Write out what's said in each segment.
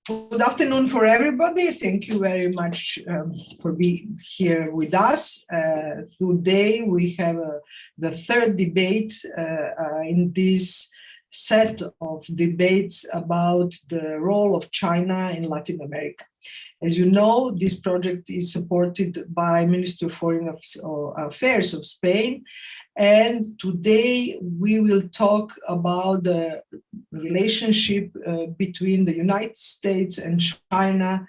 Good afternoon for everybody. Thank you very much for being here with us. Today we have the third debate in this set of debates about the role of China in Latin America. As you know, this project is supported by Ministry of Foreign Affairs of Spain. And today we will talk about the relationship between the United States and China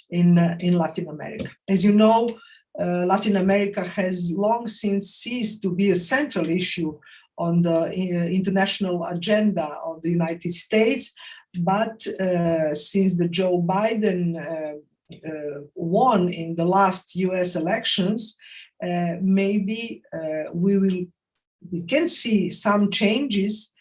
in Latin America. As you know, Latin America has long since ceased to be a central issue on the international agenda of the United States. But since the Joe Biden won in the last US elections, maybe we can see some changes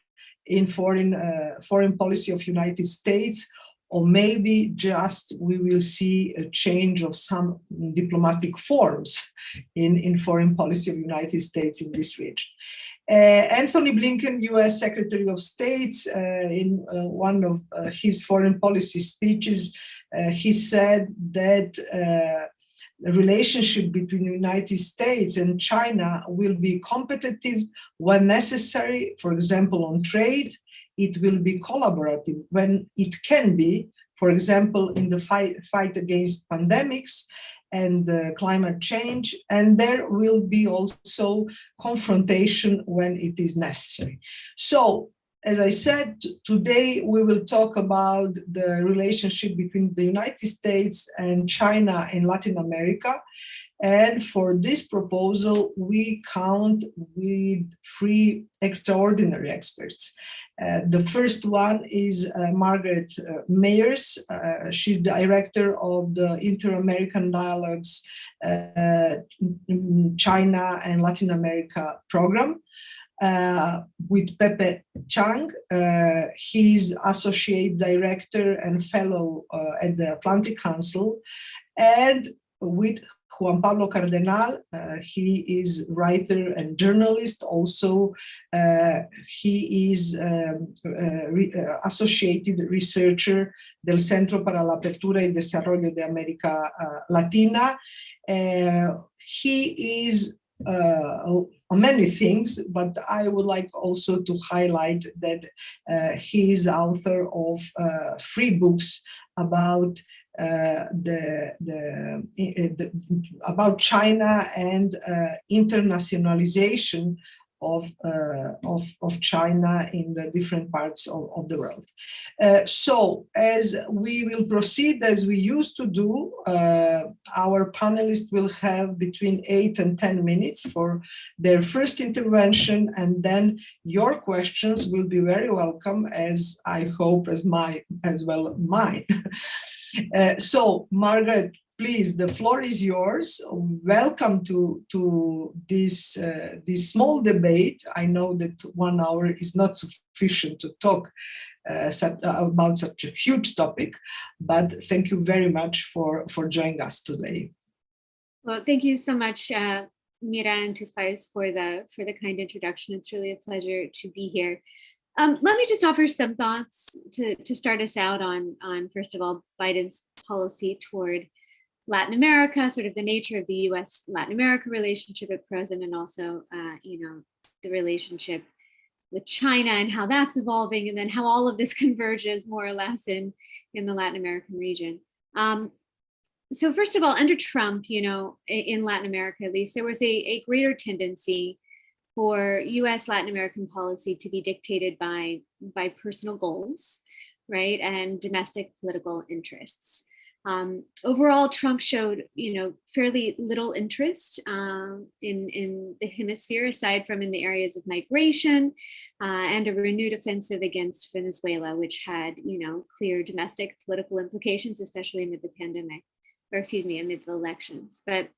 in foreign policy of United States, or maybe just we will see a change of some diplomatic forms in foreign policy of United States in this region. Anthony Blinken, US Secretary of State, in one of his foreign policy speeches, he said that the relationship between the United States and China will be competitive when necessary, for example, on trade. It will be collaborative when it can be, for example, in the fight against pandemics and climate change, and there will be also confrontation when it is necessary. So, as I said, today we will talk about the relationship between the United States and China in Latin America. And for this proposal, we count with three extraordinary experts. The first one is Margaret Myers. She's the director of the Inter-American Dialogues China and Latin America program. With Pepe Zhang, he's associate director and fellow at the Atlantic Council, and with Juan Pablo Cardenal, he is writer and journalist. Also, he is associated researcher del Centro para la Apertura y Desarrollo de América Latina. He is many things, but I would like also to highlight that he is author of 3 books about about China and internationalization of China in the different parts of the world. So as we will proceed as we used to do, our panelists will have between 8 and 10 minutes for their first intervention, and then your questions will be very welcome, as I hope as well mine. So Margaret, please, the floor is yours. Welcome to this small debate. I know that 1 hour is not sufficient to talk about such a huge topic, but thank you very much for joining us today. Well, thank you so much, Mira and Tufais, for the kind introduction. It's really a pleasure to be here. Let me just offer some thoughts to start us out on first of all, Biden's policy toward Latin America, sort of the nature of the U.S.-Latin America relationship at present, and also, the relationship with China and how that's evolving, and then how all of this converges more or less in the Latin American region. So first of all, under Trump, in Latin America at least, there was a greater tendency for U.S. Latin American policy to be dictated by personal goals, right, and domestic political interests. Overall, Trump showed, fairly little interest in the hemisphere, aside from in the areas of migration and a renewed offensive against Venezuela, which had, clear domestic political implications, especially amid the pandemic, amid the elections. But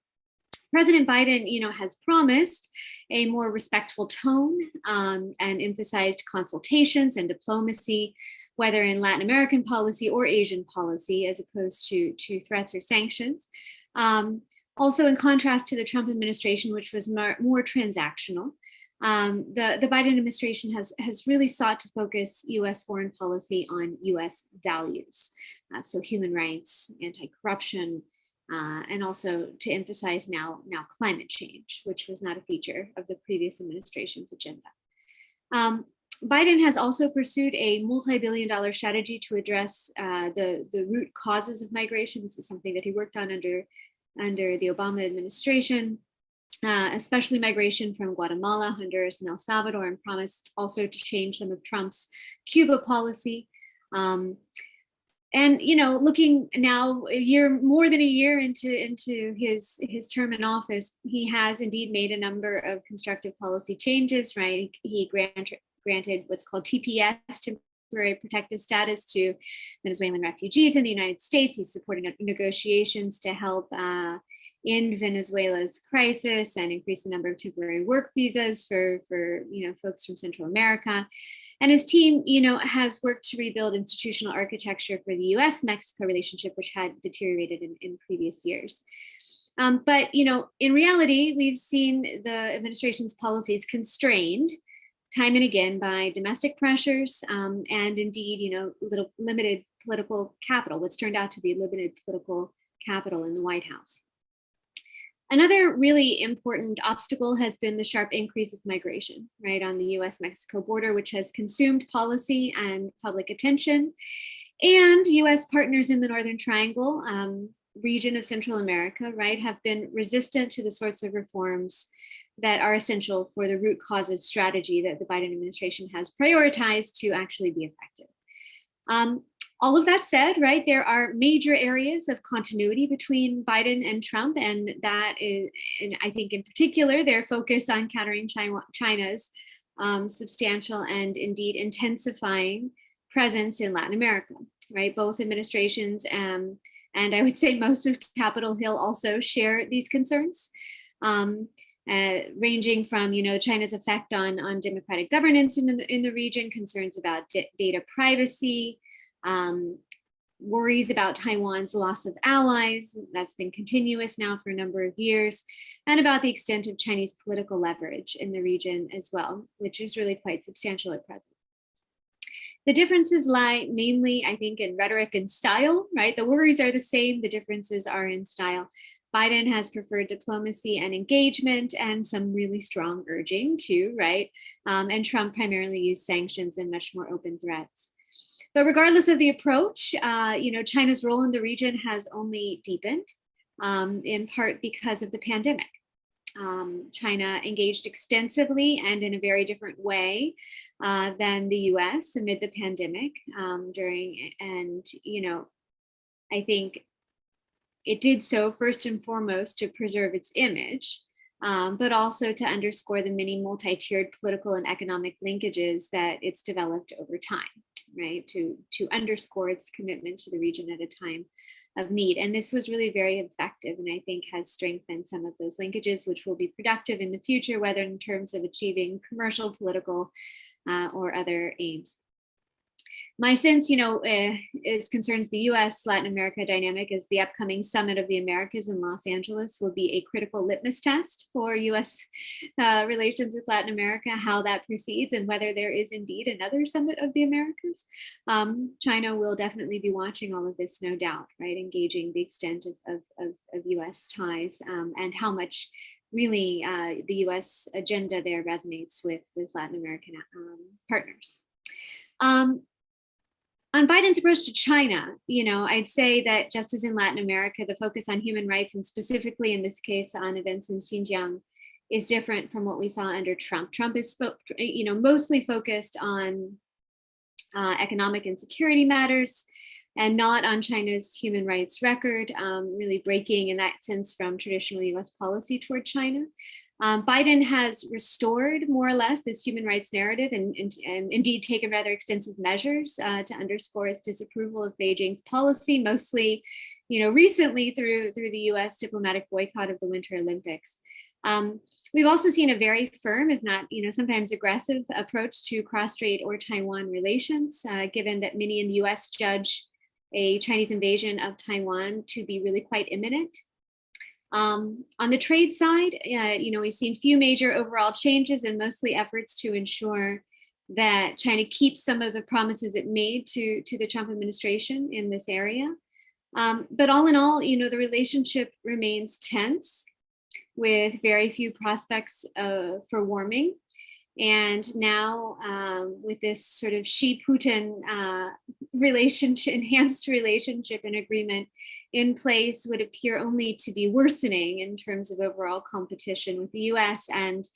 President Biden, has promised a more respectful tone and emphasized consultations and diplomacy, whether in Latin American policy or Asian policy, as opposed to threats or sanctions. Also, in contrast to the Trump administration, which was more transactional, The Biden administration has really sought to focus U.S. foreign policy on U.S. values, so human rights, anti-corruption, and also to emphasize now climate change, which was not a feature of the previous administration's agenda. Biden has also pursued a multi-billion-dollar strategy to address the root causes of migration. This was something that he worked on under the Obama administration, especially migration from Guatemala, Honduras, and El Salvador, and promised also to change some of Trump's Cuba policy. And looking now more than a year into his term in office, he has indeed made a number of constructive policy changes. Right, he granted what's called TPS, temporary protective status, to Venezuelan refugees in the United States. He's supporting negotiations to help end Venezuela's crisis and increase the number of temporary work visas for folks from Central America. And his team, has worked to rebuild institutional architecture for the U.S.-Mexico relationship, which had deteriorated in previous years. But in reality, we've seen the administration's policies constrained time and again by domestic pressures and indeed, limited political capital, what's turned out to be limited political capital in the White House. Another really important obstacle has been the sharp increase of migration, right, on the US-Mexico border, which has consumed policy and public attention. And US partners in the Northern Triangle region of Central America, right, have been resistant to the sorts of reforms that are essential for the root causes strategy that the Biden administration has prioritized to actually be effective. All of that said, right, there are major areas of continuity between Biden and Trump, and that is, and I think in particular, their focus on countering China's substantial and indeed intensifying presence in Latin America, right? Both administrations and I would say most of Capitol Hill also share these concerns. Ranging from China's effect on democratic governance in the region, concerns about data privacy, worries about Taiwan's loss of allies, that's been continuous now for a number of years, and about the extent of Chinese political leverage in the region as well, which is really quite substantial at present. The differences lie mainly, I think, in rhetoric and style, right? The worries are the same, the differences are in style. Biden has preferred diplomacy and engagement and some really strong urging too, right? And Trump primarily used sanctions and much more open threats. But regardless of the approach, China's role in the region has only deepened, in part because of the pandemic. China engaged extensively and in a very different way than the US amid the pandemic I think it did so first and foremost to preserve its image, but also to underscore the many multi-tiered political and economic linkages that it's developed over time, right? To underscore its commitment to the region at a time of need. And this was really very effective, and I think has strengthened some of those linkages, which will be productive in the future, whether in terms of achieving commercial, political, or other aims. My sense, is concerns the U.S.-Latin America dynamic is the upcoming Summit of the Americas in Los Angeles will be a critical litmus test for U.S. Relations with Latin America, how that proceeds, and whether there is indeed another Summit of the Americas. China will definitely be watching all of this, no doubt, right? Engaging the extent of U.S. ties and how much really the U.S. agenda there resonates with Latin American partners. On Biden's approach to China, I'd say that just as in Latin America, the focus on human rights, and specifically in this case on events in Xinjiang, is different from what we saw under Trump. Trump is, mostly focused on economic and security matters, and not on China's human rights record, really breaking in that sense from traditional US policy toward China. Biden has restored more or less this human rights narrative and indeed taken rather extensive measures to underscore his disapproval of Beijing's policy, mostly, recently through the US diplomatic boycott of the Winter Olympics. We've also seen a very firm, if not, sometimes aggressive approach to cross-strait or Taiwan relations, given that many in the US judge a Chinese invasion of Taiwan to be really quite imminent. On the trade side, we've seen few major overall changes and mostly efforts to ensure that China keeps some of the promises it made to the Trump administration in this area. But all in all, the relationship remains tense with very few prospects for warming. And now with this sort of Xi-Putin enhanced relationship and agreement in place would appear only to be worsening in terms of overall competition with the US and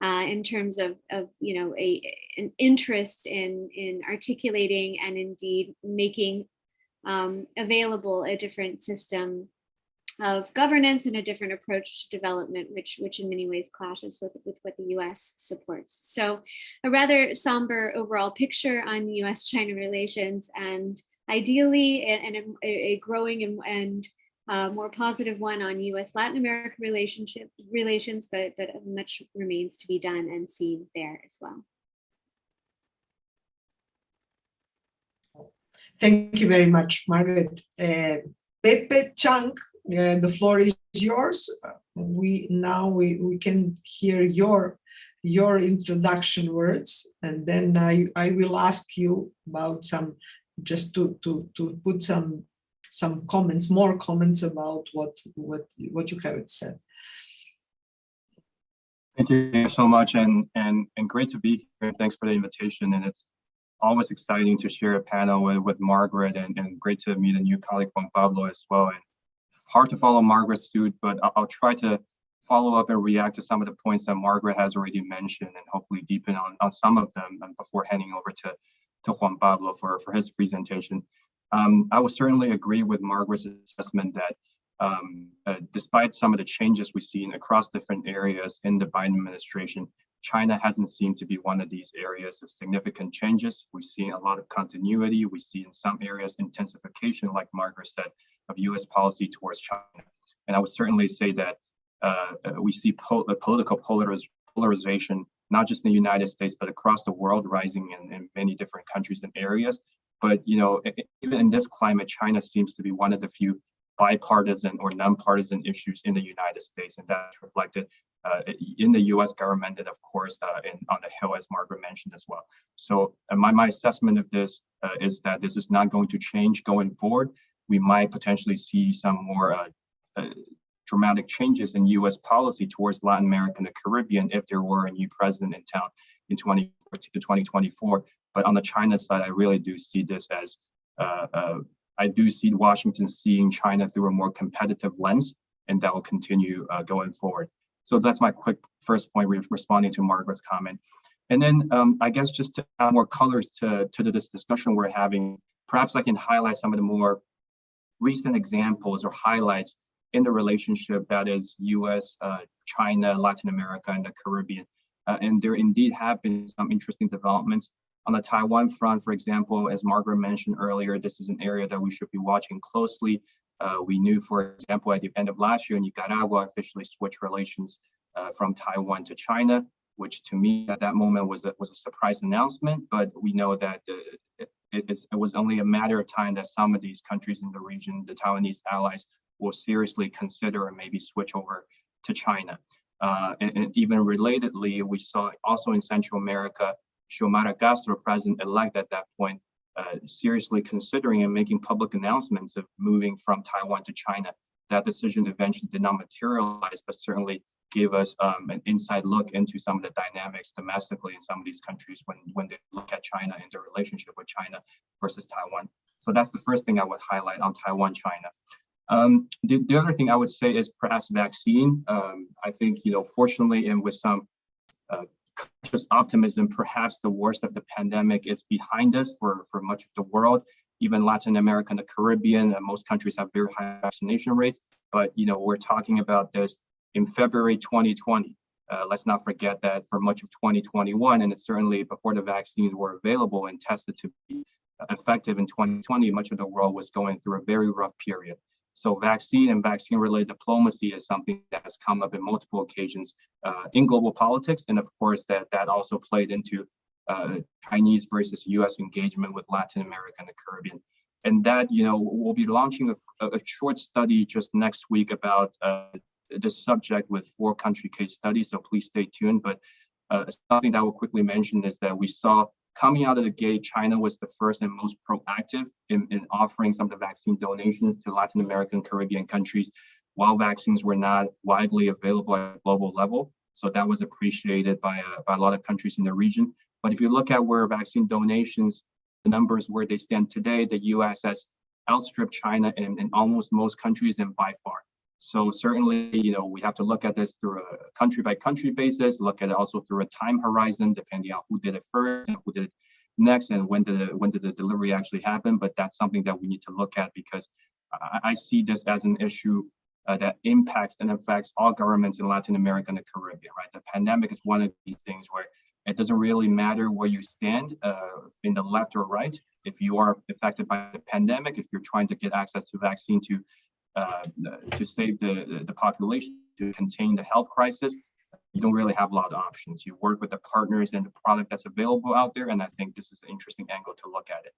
in terms of an interest in articulating and indeed making available a different system of governance and a different approach to development, which in many ways clashes with what the US supports. So a rather somber overall picture on US-China relations, and ideally a growing and more positive one on US-Latin American relations, but much remains to be done and seen there as well. Thank you very much, Margaret. Pepe Zhang, the floor is yours. We can hear your introduction words, and then I will ask you about just to put some more comments about what you have said. Thank you so much, and great to be here. Thanks for the invitation, and it's always exciting to share a panel with Margaret, and great to meet a new colleague, Juan Pablo, as well. And hard to follow Margaret's suit, but I'll try to follow up and react to some of the points that Margaret has already mentioned, and hopefully deepen on some of them before handing over to Juan Pablo for his presentation. I would certainly agree with Margaret's assessment that despite some of the changes we've seen across different areas in the Biden administration, China hasn't seemed to be one of these areas of significant changes. We've seen a lot of continuity. We see in some areas intensification, like Margaret said, of US policy towards China. And I would certainly say that we see political polarization, not just in the United States, but across the world, rising in many different countries and areas. But even in this climate, China seems to be one of the few bipartisan or nonpartisan issues in the United States, and that's reflected in the U.S. government, and of course on the Hill, as Margaret mentioned as well. So my assessment of this is that this is not going to change going forward. We might potentially see some more dramatic changes in U.S. policy towards Latin America and the Caribbean if there were a new president in town in 2024. But on the China side, I really do see this as I do see Washington seeing China through a more competitive lens, and that will continue going forward. So that's my quick first point, responding to Margaret's comment. And then I guess just to add more colors to this discussion we're having, perhaps I can highlight some of the more recent examples or highlights in the relationship that is US, China, Latin America, and the Caribbean. And there indeed have been some interesting developments. On the Taiwan front, for example, as Margaret mentioned earlier, this is an area that we should be watching closely. We knew, for example, at the end of last year, Nicaragua officially switched relations from Taiwan to China, which to me at that moment was a surprise announcement. But we know that it was only a matter of time that some of these countries in the region, the Taiwanese allies, will seriously consider and maybe switch over to China. And even relatedly, we saw also in Central America, Xiomara Castro, president-elect at that point, seriously considering and making public announcements of moving from Taiwan to China. That decision eventually did not materialize, but certainly gave us an inside look into some of the dynamics domestically in some of these countries when they look at China and their relationship with China versus Taiwan. So that's the first thing I would highlight on Taiwan, China. The other thing I would say is perhaps vaccine. I think, fortunately, and with some conscious optimism, perhaps the worst of the pandemic is behind us for much of the world. Even Latin America and the Caribbean, most countries have very high vaccination rates. But we're talking about this in February 2020. Let's not forget that for much of 2021, and it's certainly before the vaccines were available and tested to be effective in 2020, much of the world was going through a very rough period. So vaccine and vaccine-related diplomacy is something that has come up in multiple occasions in global politics. And of course, that also played into Chinese versus US engagement with Latin America and the Caribbean. And that, we'll be launching a short study just next week about this subject with 4 country case studies, so please stay tuned. But something that I will quickly mention is that we saw coming out of the gate, China was the first and most proactive in offering some of the vaccine donations to Latin American, Caribbean countries, while vaccines were not widely available at a global level. So that was appreciated by a lot of countries in the region. But if you look at where vaccine donations, the numbers where they stand today, the US has outstripped China in almost most countries and by far. So certainly, we have to look at this through a country by country basis, look at it also through a time horizon, depending on who did it first and who did it next and when did the delivery actually happen. But that's something that we need to look at, because I see this as an issue that impacts and affects all governments in Latin America and the Caribbean, right? The pandemic is one of these things where it doesn't really matter where you stand in the left or right. If you are affected by the pandemic, if you're trying to get access to vaccine to save the population, to contain the health crisis, you don't really have a lot of options. You work with the partners and the product that's available out there, and I think this is an interesting angle to look at it.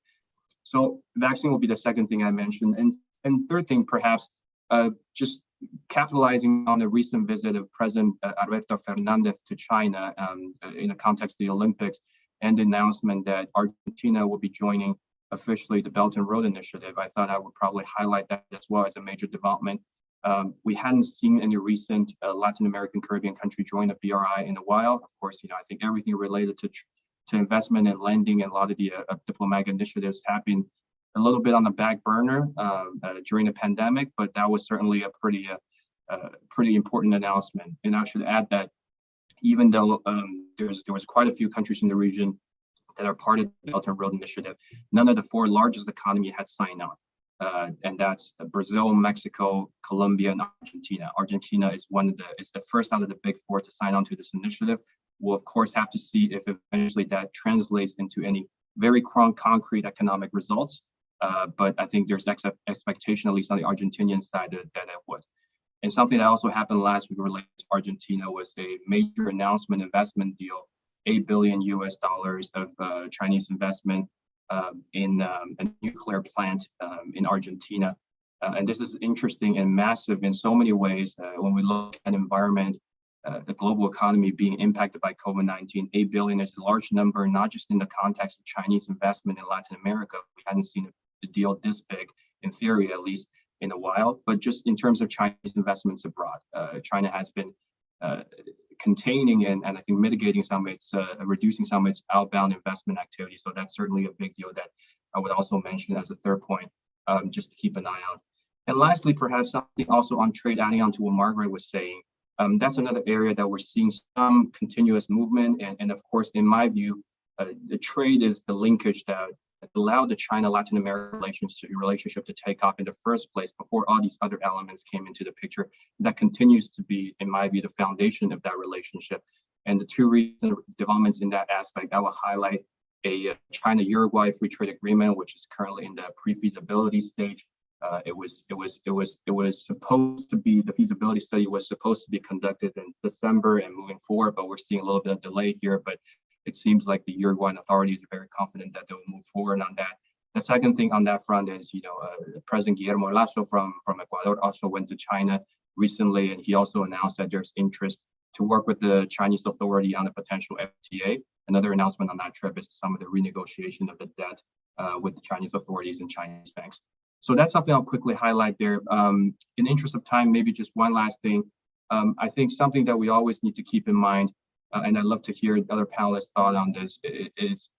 So vaccine will be the second thing I mentioned. And third thing, perhaps, just capitalizing on the recent visit of President Alberto Fernandez to China in the context of the Olympics, and the announcement that Argentina will be joining officially the Belt and Road Initiative. I thought I would probably highlight that as well as a major development. We hadn't seen any recent Latin American, Caribbean country join the BRI in a while. Of course, I think everything related to investment and lending and a lot of the diplomatic initiatives have been a little bit on the back burner during the pandemic, but that was certainly a pretty important announcement. And I should add that even though there was quite a few countries in the region that are part of the Belt and Road Initiative, none of the 4 largest economies had signed on, and that's Brazil, Mexico, Colombia, and Argentina. Argentina is the first out of the big 4 to sign on to this initiative. We'll of course have to see if eventually that translates into any very concrete economic results, but I think there's expectation, at least on the Argentinian side, that it would. And something that also happened last week related to Argentina was a major investment deal, $8 billion of Chinese investment in a nuclear plant in Argentina. And this is interesting and massive in so many ways. When we look at environment, the global economy being impacted by COVID-19, 8 billion is a large number, not just in the context of Chinese investment in Latin America. We hadn't seen a deal this big, in theory at least, in a while, but just in terms of Chinese investments abroad. China has been containing and I think mitigating reducing some of its outbound investment activity. So that's certainly a big deal that I would also mention as a third point, just to keep an eye on. And lastly, perhaps something also on trade, adding on to what Margaret was saying, that's another area that we're seeing some continuous movement. And of course, in my view, the trade is the linkage that allowed the China-Latin American relationship to take off in the first place before all these other elements came into the picture. That continues to be, in my view, the foundation of that relationship. And the 2 recent developments in that aspect, I will highlight a China-Uruguay free trade agreement, which is currently in the pre-feasibility stage. It was supposed to be, the feasibility study was supposed to be conducted in December and moving forward, but we're seeing a little bit of delay here. But it seems like the Uruguayan authorities are very confident that they will move forward on that. The second thing on that front is, President Guillermo Lasso from Ecuador also went to China recently, and he also announced that there's interest to work with the Chinese authority on a potential FTA. Another announcement on that trip is some of the renegotiation of the debt with the Chinese authorities and Chinese banks. So that's something I'll quickly highlight there. In the interest of time, maybe just one last thing. I think something that we always need to keep in mind, and I'd love to hear other panelists' thought on this, is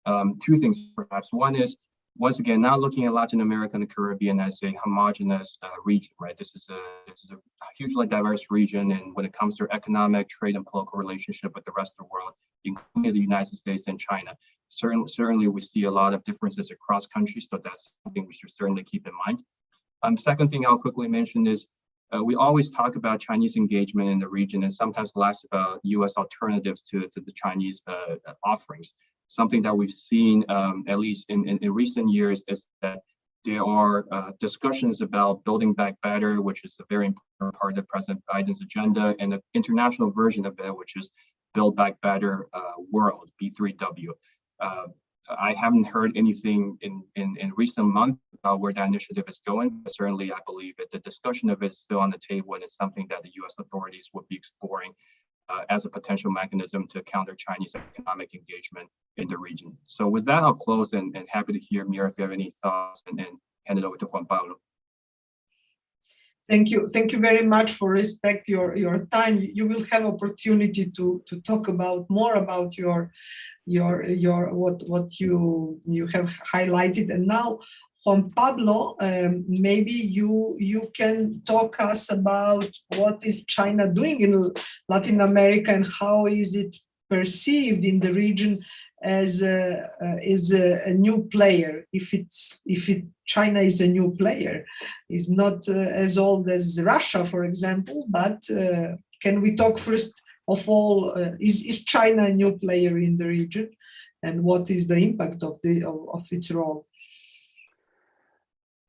2 things perhaps. One is, once again, not looking at Latin America and the Caribbean as a homogenous region, right? This is a hugely diverse region, and when it comes to economic, trade, and political relationship with the rest of the world, including the United States and China, certainly we see a lot of differences across countries, so that's something we should certainly keep in mind. Second thing I'll quickly mention is, we always talk about Chinese engagement in the region and sometimes less about U.S. alternatives to the Chinese offerings. Something that we've seen, at least in recent years, is that there are discussions about building back better, which is a very important part of President Biden's agenda, and the international version of it, which is Build Back Better World, B3W. I haven't heard anything in recent months about where that initiative is going, but certainly I believe that the discussion of it is still on the table, and it's something that the U.S. authorities would be exploring as a potential mechanism to counter Chinese economic engagement in the region. So with that, I'll close and happy to hear, Mira, if you have any thoughts, and then hand it over to Juan Pablo. Thank you very much for respect your time. You will have opportunity to talk about more about your what you have highlighted. And now, Juan Pablo, maybe you can talk us about what is China doing in Latin America and how is it perceived in the region as a new player. If China is a new player, is not as old as Russia, for example. But can we talk first of all? Is China a new player in the region, and what is the impact of its role?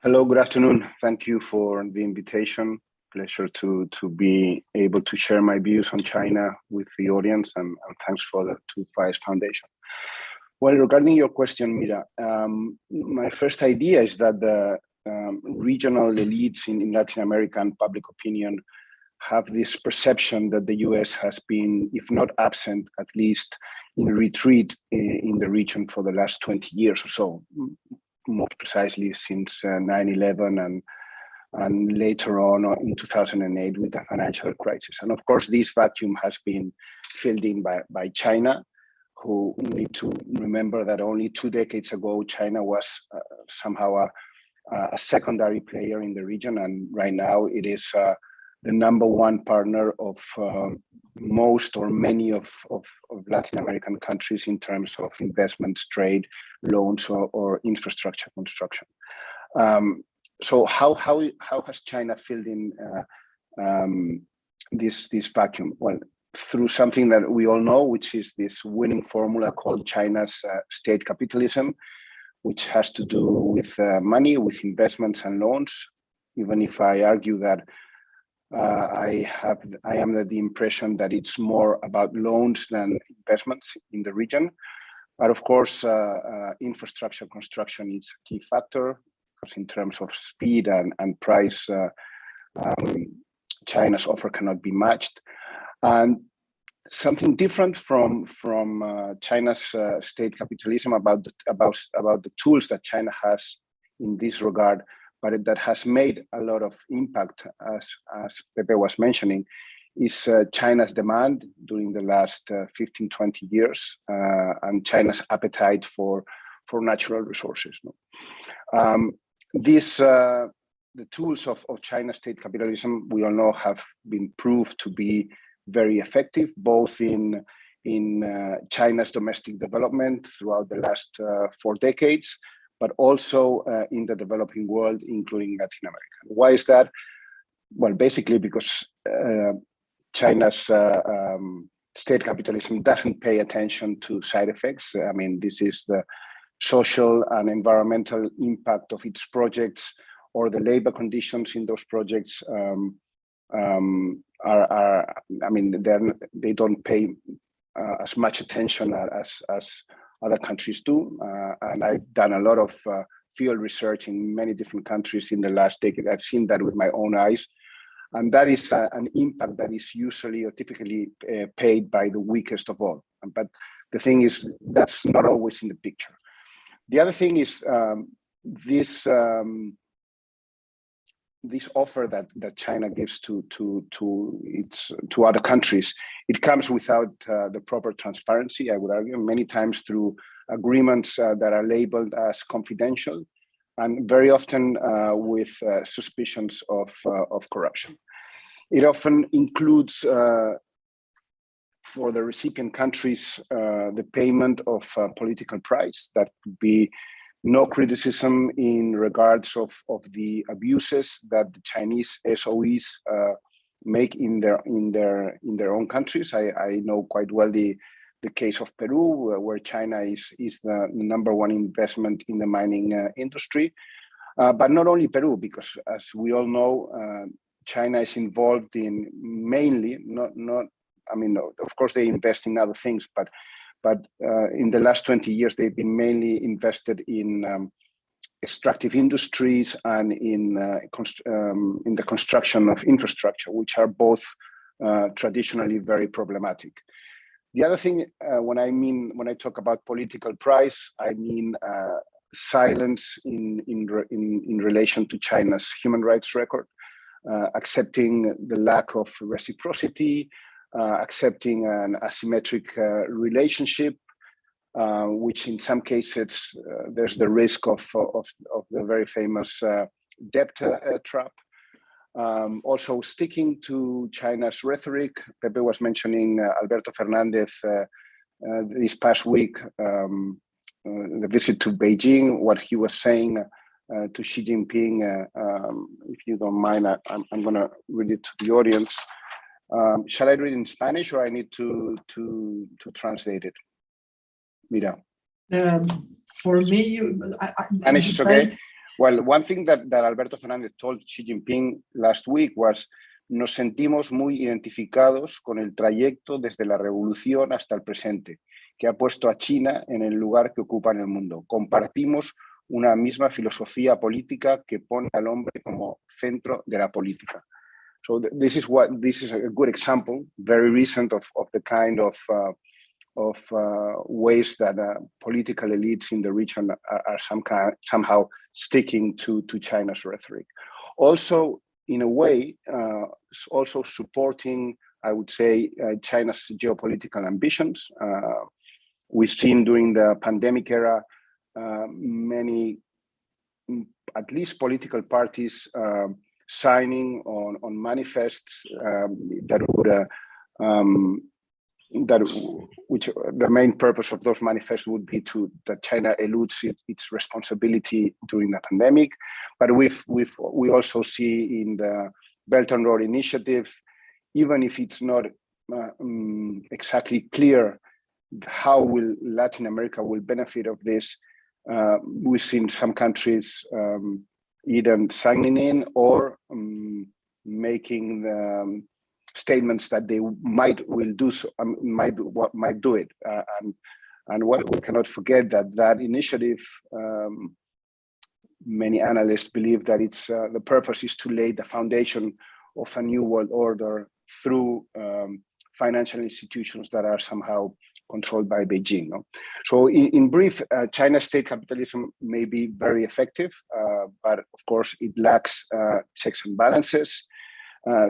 Hello, good afternoon. Thank you for the invitation. Pleasure to be able to share my views on China with the audience, and thanks for the FAES Foundation. Well, regarding your question, Mira, my first idea is that the regional elites in Latin America and public opinion have this perception that the US has been, if not absent, at least in retreat in the region for the last 20 years or so, more precisely since 9/11 and later on in 2008 with the financial crisis. And of course, this vacuum has been filled in by China, who need to remember that only 2 decades ago, China was somehow a secondary player in the region. And right now it is the #1 partner of most or many of Latin American countries in terms of investments, trade, loans, or infrastructure construction. So how has China filled in this vacuum? Well, through something that we all know, which is this winning formula called China's state capitalism, which has to do with money, with investments and loans. Even if I argue that I am of the impression that it's more about loans than investments in the region. But of course, infrastructure construction is a key factor, because in terms of speed and price, China's offer cannot be matched. And something different from China's state capitalism about the tools that China has in this regard, but that has made a lot of impact, as Pepe was mentioning, is China's demand during the last 15, 20 years, and China's appetite for natural resources. The tools of China's state capitalism, we all know, have been proved to be very effective, both in China's domestic development throughout the last 4 decades, but also in the developing world, including Latin America. Why is that? Well, basically because China's state capitalism doesn't pay attention to side effects. I mean, this is the social and environmental impact of its projects, or the labor conditions in those projects they don't pay as much attention as other countries do. And I've done a lot of field research in many different countries in the last decade. I've seen that with my own eyes. And that is an impact that is usually or typically paid by the weakest of all. But the thing is, that's not always in the picture. The other thing is this offer that China gives to other countries, it comes without the proper transparency, I would argue, many times through agreements that are labeled as confidential, and very often with suspicions of corruption. It often includes, for the recipient countries, the payment of a political price that could be no criticism in regards of the abuses that the Chinese SOEs make in their own countries. I know quite well the case of Peru, where China is the #1 investment in the mining industry. But not only Peru, because as we all know, China is involved in mainly, of course they invest in other things, but but in the last 20 years, they've been mainly invested in extractive industries and in the construction of infrastructure, which are both traditionally very problematic. The other thing, when I talk about political price, I mean silence in relation to China's human rights record, accepting the lack of reciprocity, accepting an asymmetric relationship, which in some cases there's the risk of the very famous debt trap. Also sticking to China's rhetoric. Pepe was mentioning Alberto Fernandez this past week, the visit to Beijing, what he was saying to Xi Jinping. If you don't mind, I'm going to read it to the audience. Shall I read in Spanish, or I need to translate it? Mira. For me, Spanish is okay. Well, one thing that Alberto Fernández told Xi Jinping last week was: nos sentimos muy identificados con el trayecto desde la revolución hasta el presente, que ha puesto a China en el lugar que ocupa en el mundo. Compartimos una misma filosofía política que pone al hombre como centro de la política. So this is a good example, very recent, of the kind of ways that political elites in the region are somehow sticking to China's rhetoric. Also, in a way, also supporting, I would say, China's geopolitical ambitions. We've seen during the pandemic era many, at least political parties, signing on manifests which the main purpose of those manifests would be that China eludes its responsibility during the pandemic. But we also see in the Belt and Road Initiative, even if it's not exactly clear how will Latin America will benefit of this, we've seen some countries either signing in or making the statements that they might do it, and what we cannot forget that initiative. Many analysts believe that it's the purpose is to lay the foundation of a new world order through financial institutions that are somehow controlled by Beijing. No? So in brief, China's state capitalism may be very effective, but of course it lacks checks and balances.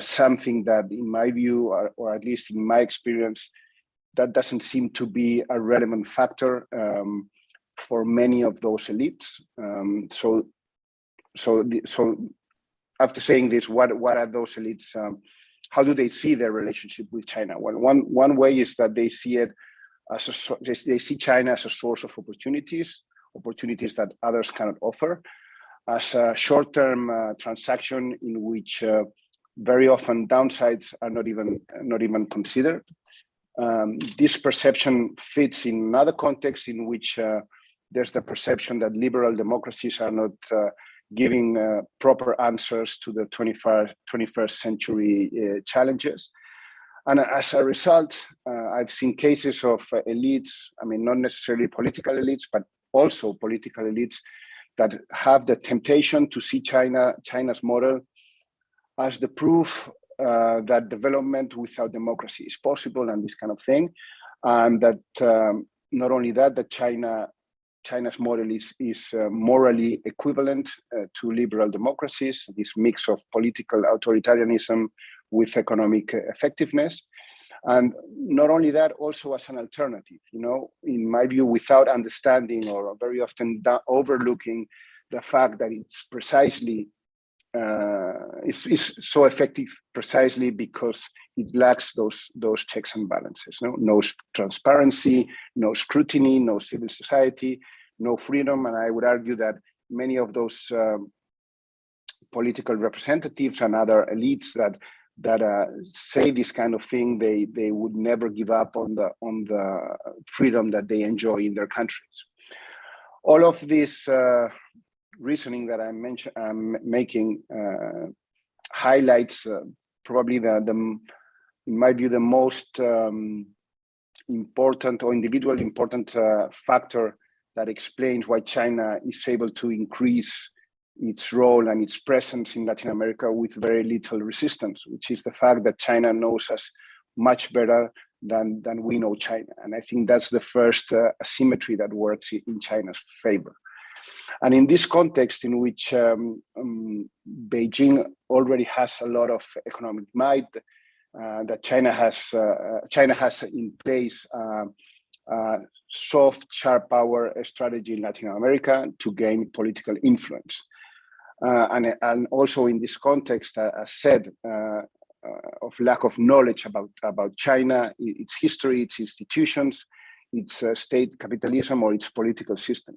Something that, in my view, or at least in my experience, that doesn't seem to be a relevant factor for many of those elites. So after saying this, what are those elites? How do they see their relationship with China? Well, one way is that they see it as they see China as a source of opportunities that others cannot offer, as a short-term transaction in which very often downsides are not even considered. This perception fits in another context in which there's the perception that liberal democracies are not giving proper answers to the 21st century challenges. And as a result, I've seen cases of elites, I mean, not necessarily political elites, but also political elites that have the temptation to see China's model as the proof that development without democracy is possible and this kind of thing. And that not only that China's model is morally equivalent to liberal democracies, this mix of political authoritarianism with economic effectiveness. And not only that, also as an alternative, in my view, without understanding or very often overlooking the fact that it's precisely is so effective precisely because it lacks those checks and balances. No transparency, no scrutiny, no civil society, no freedom. And I would argue that many of those political representatives and other elites that say this kind of thing, they would never give up on the freedom that they enjoy in their countries. All of this reasoning that I'm making highlights probably in my view, the most important or individual important factor that explains why China is able to increase its role and its presence in Latin America with very little resistance, which is the fact that China knows us much better than we know China. And I think that's the first asymmetry that works in China's favor. And in this context, in which Beijing already has a lot of economic might, that China has in place soft, sharp power strategy in Latin America to gain political influence. And also in this context, as said, of lack of knowledge about China, its history, its institutions, its state capitalism, or its political system,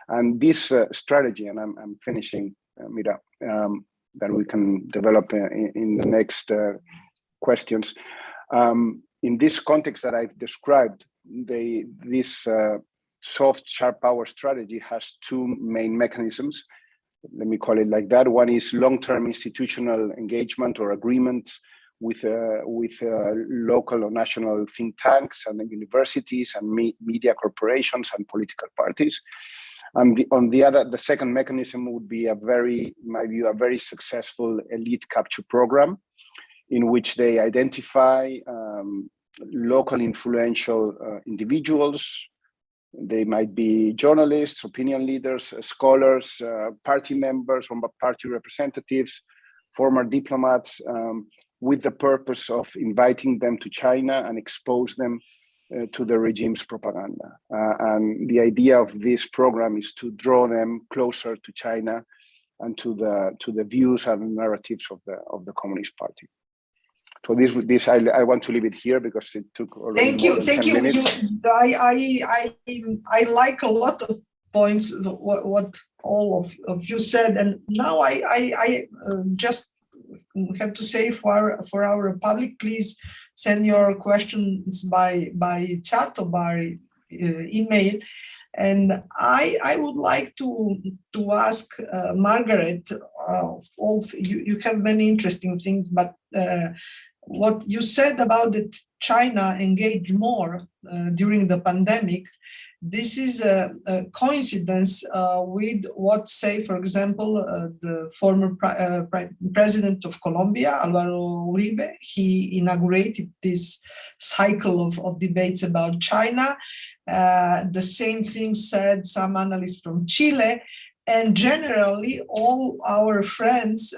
And this strategy, and I'm finishing, Mira, that we can develop in the next questions. In this context that I've described, this soft, sharp power strategy has two main mechanisms. Let me call it like that. One is long-term institutional engagement or agreements with local or national think tanks and universities and media corporations and political parties. And the second mechanism would be in my view, a very successful elite capture program, in which they identify local influential individuals. They might be journalists, opinion leaders, scholars, party members, party representatives, former diplomats, with the purpose of inviting them to China and expose them to the regime's propaganda. And the idea of this program is to draw them closer to China and to the views and narratives of the Communist Party. So this I want to leave it here because it took already more than 10 minutes. I like a lot of points what all of you said, and now I just have to say for our public, please send your questions by chat or by email. And I would like to ask Margaret. You have many interesting things, but what you said about that China engaged more during the pandemic, this is a coincidence with what, say, for example, the former president of Colombia, Álvaro Uribe, he inaugurated this cycle of debates about China. The same thing said some analysts from Chile. And generally, all our friends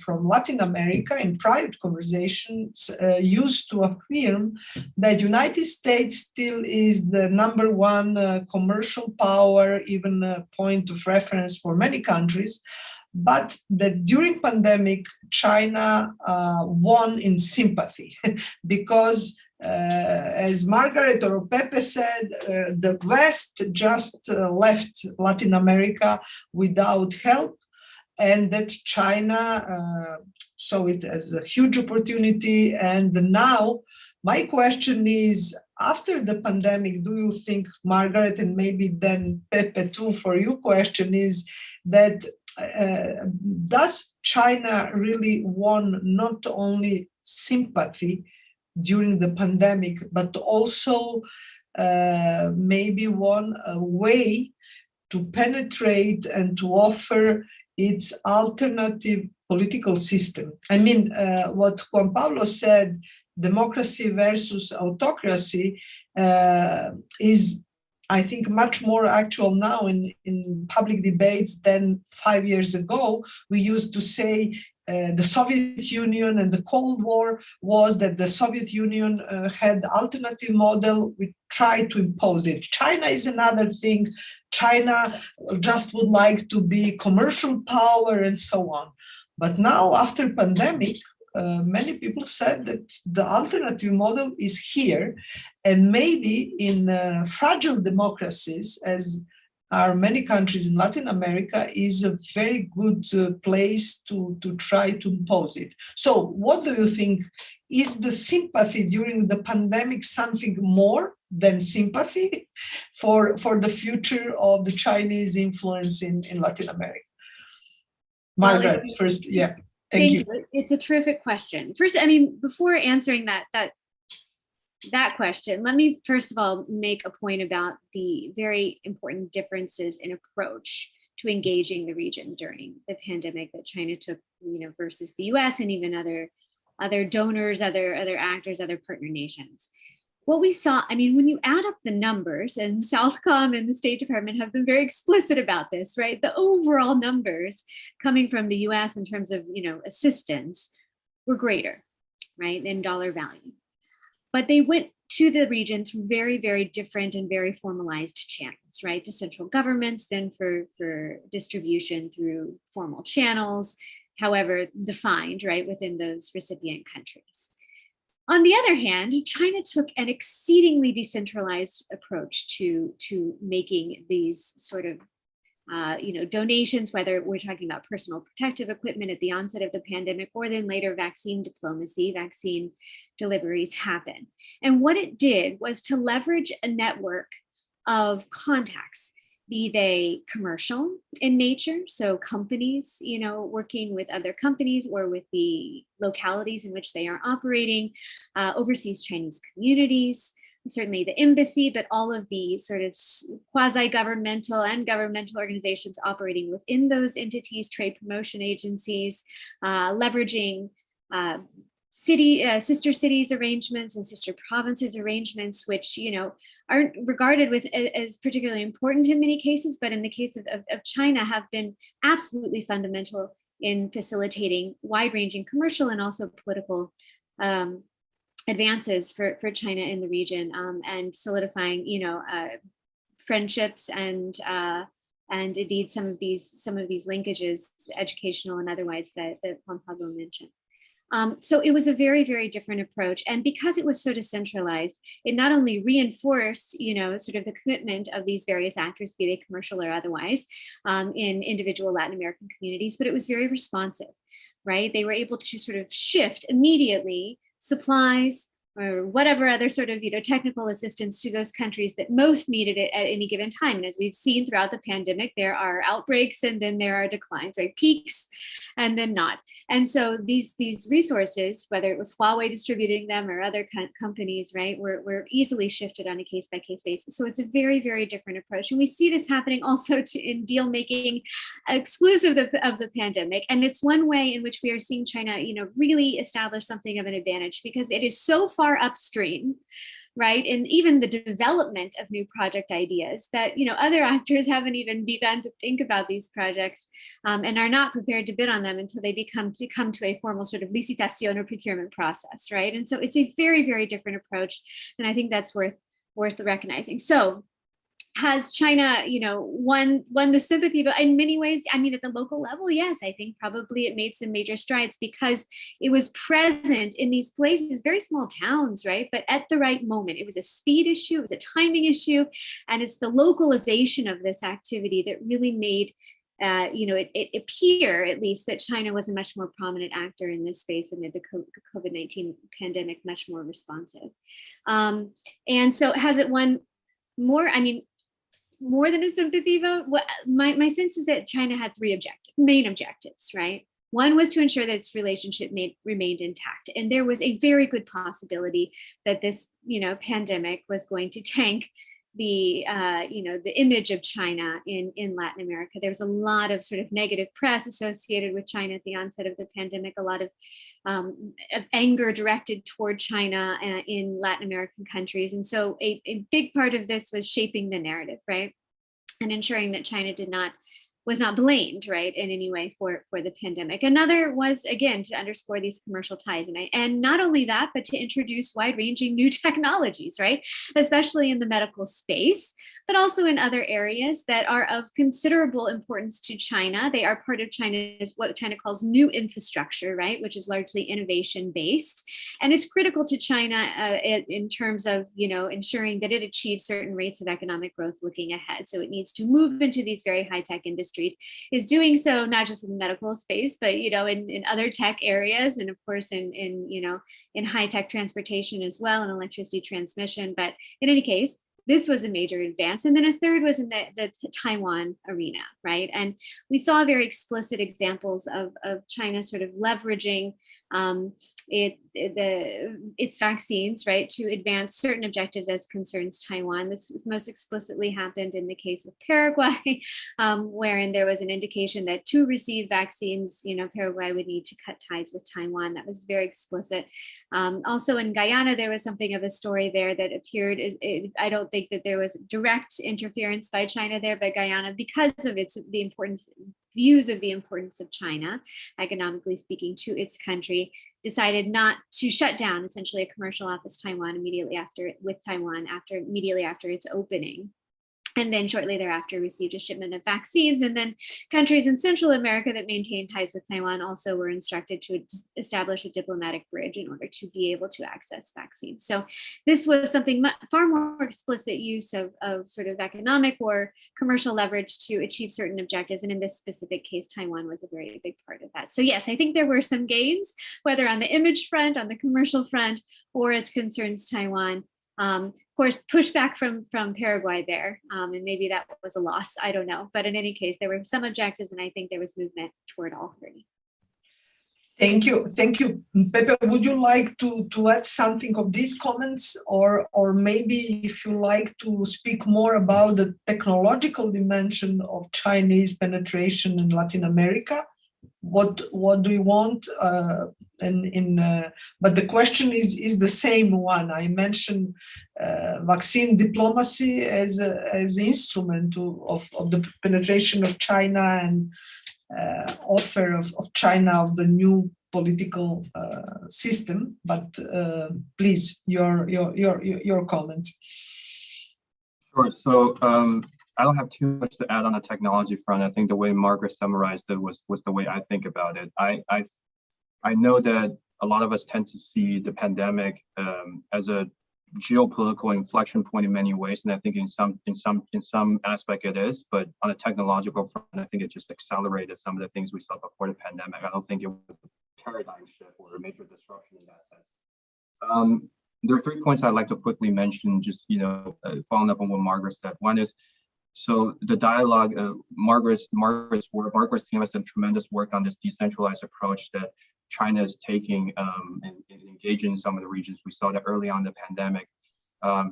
from Latin America in private conversations used to affirm that United States still is the number one commercial power, even a point of reference for many countries, but that during pandemic, China won in sympathy because as Margaret or Pepe said, the West just left Latin America without help, and that China saw it as a huge opportunity. And now, my question is, after the pandemic, do you think, Margaret, and maybe then Pepe too, for your question is that does China really want not only sympathy during the pandemic, but also maybe one way to penetrate and to offer its alternative political system? I mean, what Juan Pablo said, democracy versus autocracy, is, I think, much more actual now in public debates than 5 years ago. We used to say the Soviet Union and the Cold War was that the Soviet Union had alternative model. We tried to impose it. China is another thing. China just would like to be commercial power and so on. But now, after pandemic, many people said that the alternative model is here, and maybe in fragile democracies, as are many countries in Latin America, is a very good place to try to impose it. So what do you think? Is the sympathy during the pandemic something more than sympathy for the future of the Chinese influence in Latin America? Margaret, first, yeah. Thank you. It's a terrific question. First, I mean, before answering that that question, let me first of all make a point about the very important differences in approach to engaging the region during the pandemic that China took, versus the US and even other donors, other actors, other partner nations. What we saw, when you add up the numbers, and Southcom and the State Department have been very explicit about this, right? The overall numbers coming from the US in terms of, assistance were greater, right, in dollar value. But they went to the region through very, very different and very formalized channels, right? To central governments, then for distribution through formal channels, however defined, right, within those recipient countries. On the other hand, China took an exceedingly decentralized approach to making these sort of donations, whether we're talking about personal protective equipment at the onset of the pandemic, or then later vaccine diplomacy, vaccine deliveries happen. And what it did was to leverage a network of contacts, be they commercial in nature, so companies, working with other companies or with the localities in which they are operating, overseas Chinese communities, certainly the embassy, but all of the sort of quasi-governmental and governmental organizations operating within those entities, trade promotion agencies, leveraging sister cities arrangements and sister provinces arrangements, which aren't regarded as particularly important in many cases, but in the case of China have been absolutely fundamental in facilitating wide-ranging commercial and also political advances for China in the region, and solidifying friendships and indeed some of these linkages, educational and otherwise, that Juan Pablo mentioned. So it was a very, very different approach. And because it was so decentralized, it not only reinforced, sort of the commitment of these various actors, be they commercial or otherwise, in individual Latin American communities, but it was very responsive, right? They were able to sort of shift immediately supplies or whatever other sort of technical assistance to those countries that most needed it at any given time. And as we've seen throughout the pandemic, there are outbreaks and then there are declines, right? Peaks and then not. And so these resources, whether it was Huawei distributing them or other companies, right, were easily shifted on a case-by-case basis. So it's a very, very different approach. And we see this happening also in deal making exclusive of the pandemic. And it's one way in which we are seeing China, really establish something of an advantage, because it is so far upstream, right, and even the development of new project ideas that other actors haven't even begun to think about these projects, and are not prepared to bid on them until they come to a formal sort of licitation or procurement process, right? And so it's a very, very different approach, and I think that's worth recognizing. So has China, won the sympathy? But in many ways, at the local level, yes, I think probably it made some major strides because it was present in these places, very small towns, right? But at the right moment. It was a speed issue, it was a timing issue, and it's the localization of this activity that really made it appear, at least, that China was a much more prominent actor in this space amid the COVID-19 pandemic, much more responsive. And so has it won more? More than a sympathy vote? My sense is that China had three main objectives, right? One was to ensure that its relationship remained intact. And there was a very good possibility that this, pandemic was going to tank the image of China in Latin America. There was a lot of sort of negative press associated with China at the onset of the pandemic, a lot of anger directed toward China in Latin American countries. And so a big part of this was shaping the narrative, right? And ensuring that China was not blamed, right, in any way for the pandemic. Another was, again, to underscore these commercial ties. And not only that, but to introduce wide-ranging new technologies, right, especially in the medical space, but also in other areas that are of considerable importance to China. They are part of what China calls new infrastructure, right, which is largely innovation-based, and is critical to China in terms of, ensuring that it achieves certain rates of economic growth looking ahead. So it needs to move into these very high-tech industries, is doing so not just in the medical space, but in other tech areas, and of course in high-tech transportation as well, and electricity transmission. But in any case, this was a major advance. And then a third was in the Taiwan arena, right? And we saw very explicit examples of China sort of leveraging its vaccines, right, to advance certain objectives as concerns Taiwan. This was most explicitly happened in the case of Paraguay, wherein there was an indication that to receive vaccines, Paraguay would need to cut ties with Taiwan. That was very explicit. Also in Guyana, there was something of a story there that appeared. I don't think that there was direct interference by China there, but Guyana, because of views of the importance of China, economically speaking, to its country, decided not to shut down essentially a commercial office immediately after its opening. And then shortly thereafter received a shipment of vaccines. And then countries in Central America that maintained ties with Taiwan also were instructed to establish a diplomatic bridge in order to be able to access vaccines. So this was something far more explicit use of sort of economic or commercial leverage to achieve certain objectives. And in this specific case, Taiwan was a very big part of that. So yes, I think there were some gains, whether on the image front, on the commercial front, or as concerns Taiwan. Of course, pushback from Paraguay there, and maybe that was a loss, I don't know. But in any case, there were some objectives, and I think there was movement toward all three. Thank you. Pepe, would you like to add something of these comments, or maybe if you like to speak more about the technological dimension of Chinese penetration in Latin America? What do you want? But the question is the same one. I mentioned vaccine diplomacy as an instrument of the penetration of China and offer of China of the new political system. But please, your comments. Sure. So I don't have too much to add on the technology front. I think the way Margaret summarized it was the way I think about it. I know that a lot of us tend to see the pandemic as a geopolitical inflection point in many ways, and I think in some aspect it is. But on a technological front, I think it just accelerated some of the things we saw before the pandemic. I don't think it was a paradigm shift or a major disruption in that sense. There are 3 points I'd like to quickly mention, just following up on what Margaret said. One is, so the dialogue, Margaret's team has done tremendous work on this decentralized approach that China is taking and engaging in some of the regions. We saw that early on in the pandemic.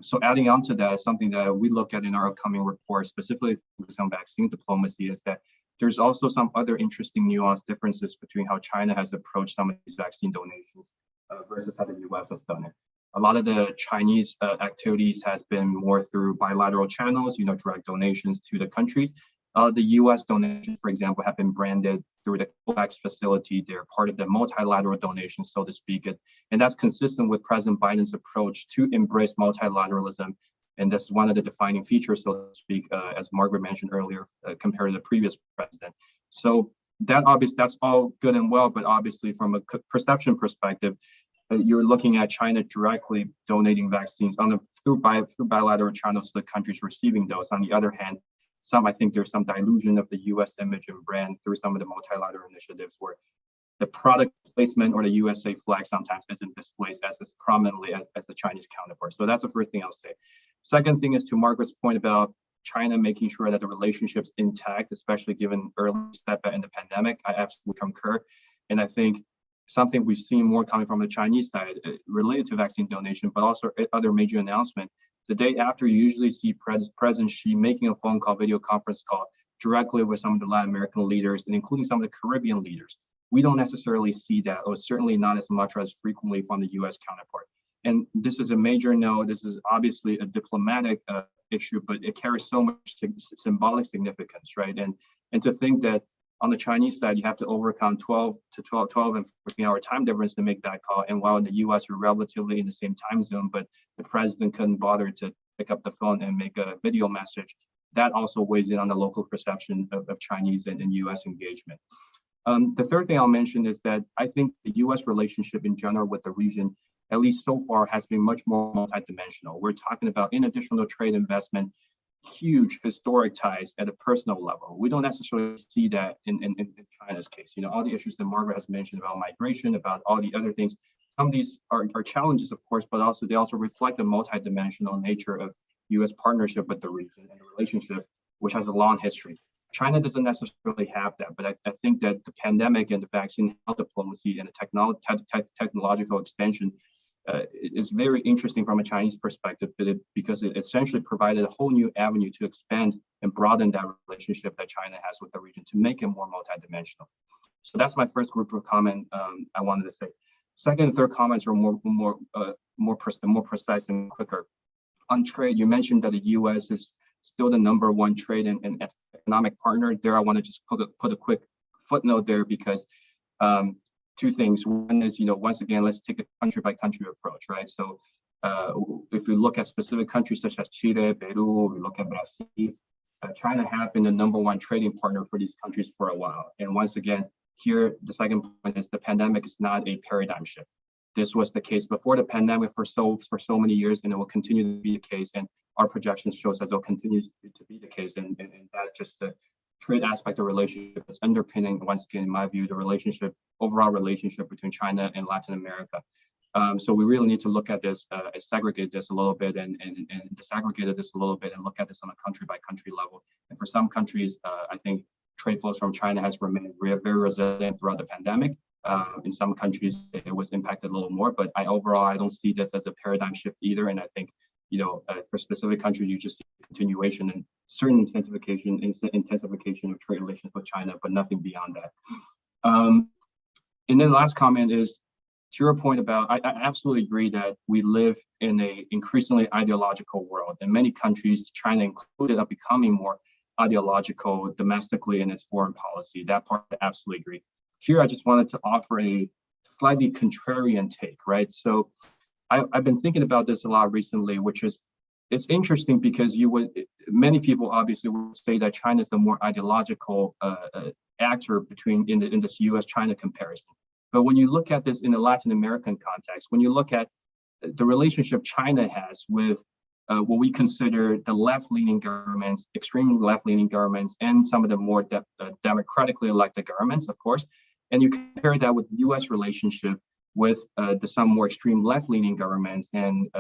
So adding on to that, something that we look at in our upcoming report, specifically with some vaccine diplomacy, is that there's also some other interesting nuanced differences between how China has approached some of these vaccine donations versus how the US has done it. A lot of the Chinese activities has been more through bilateral channels, direct donations to the countries. The US donations, for example, have been branded through the COVAX facility. They're part of the multilateral donation, so to speak. And that's consistent with President Biden's approach to embrace multilateralism. And that's one of the defining features, so to speak, as Margaret mentioned earlier, compared to the previous president. So that's all good and well, but obviously from a perception perspective, you're looking at China directly donating vaccines through bilateral channels to the countries receiving those. On the other hand, I think there's some dilution of the U.S. image and brand through some of the multilateral initiatives where the product placement or the USA flag sometimes isn't displayed as prominently as the Chinese counterpart. So that's the first thing I'll say. Second thing is to Margaret's point about China making sure that the relationship's intact, especially given early step in the pandemic. I absolutely concur. And I think something we've seen more coming from the Chinese side related to vaccine donation, but also other major announcement. The day after, you usually see President Xi making a phone call, video conference call directly with some of the Latin American leaders and including some of the Caribbean leaders. We don't necessarily see that, or certainly not as much or as frequently from the US counterpart. And this is a major no. This is obviously a diplomatic issue, but it carries so much symbolic significance, right? And to think that on the Chinese side, you have to overcome 12 and 14-hour time difference to make that call. And while in the US, we're relatively in the same time zone, but the president couldn't bother to pick up the phone and make a video message. That also weighs in on the local perception of Chinese and US engagement. The third thing I'll mention is that I think the US relationship in general with the region, at least so far, has been much more multidimensional. We're talking about, in addition to trade investment, huge historic ties at a personal level. We don't necessarily see that in China's case. All the issues that Margaret has mentioned about migration, about all the other things, some of these are challenges, of course, but they also reflect the multidimensional nature of US partnership with the region and the relationship, which has a long history. China doesn't necessarily have that, but I think that the pandemic and the vaccine health diplomacy and the technological expansion is very interesting from a Chinese perspective, because it essentially provided a whole new avenue to expand and broaden that relationship that China has with the region to make it more multidimensional. So that's my first group of comment I wanted to say. Second and third comments are more precise and quicker. On trade, you mentioned that the U.S. is still the #1 trade and economic partner. There, I want to just put a quick footnote there, because two things. One is, once again, let's take a country by country approach, right? So if we look at specific countries such as Chile, Peru, we look at Brazil, China have been the #1 trading partner for these countries for a while. And once again, here, the second point is the pandemic is not a paradigm shift. This was the case before the pandemic for so many years, and it will continue to be the case. And our projections shows that it will continue to be the case. And that just the trade aspect of relationship is underpinning, once again, in my view, the overall relationship between China and Latin America. So we really need to look at this, segregate this a little bit and disaggregate this a little bit and look at this on a country by country level. And for some countries, I think trade flows from China has remained very resilient throughout the pandemic. In some countries, it was impacted a little more, but overall, I don't see this as a paradigm shift either. And I think, for specific countries, you just see continuation and certain intensification of trade relations with China, but nothing beyond that. And then the last comment is, to your point about, I absolutely agree that we live in an increasingly ideological world. In many countries, China included, are becoming more ideological domestically in its foreign policy. That part, I absolutely agree. Here, I just wanted to offer a slightly contrarian take, right? So I've been thinking about this a lot recently, which is, it's interesting because many people obviously would say that China is the more ideological actor in this US-China comparison. But when you look at this in a Latin American context, when you look at the relationship China has with what we consider the left-leaning governments, extremely left-leaning governments, and some of the more democratically elected governments, of course, and you compare that with the U.S. relationship with some more extreme left-leaning governments and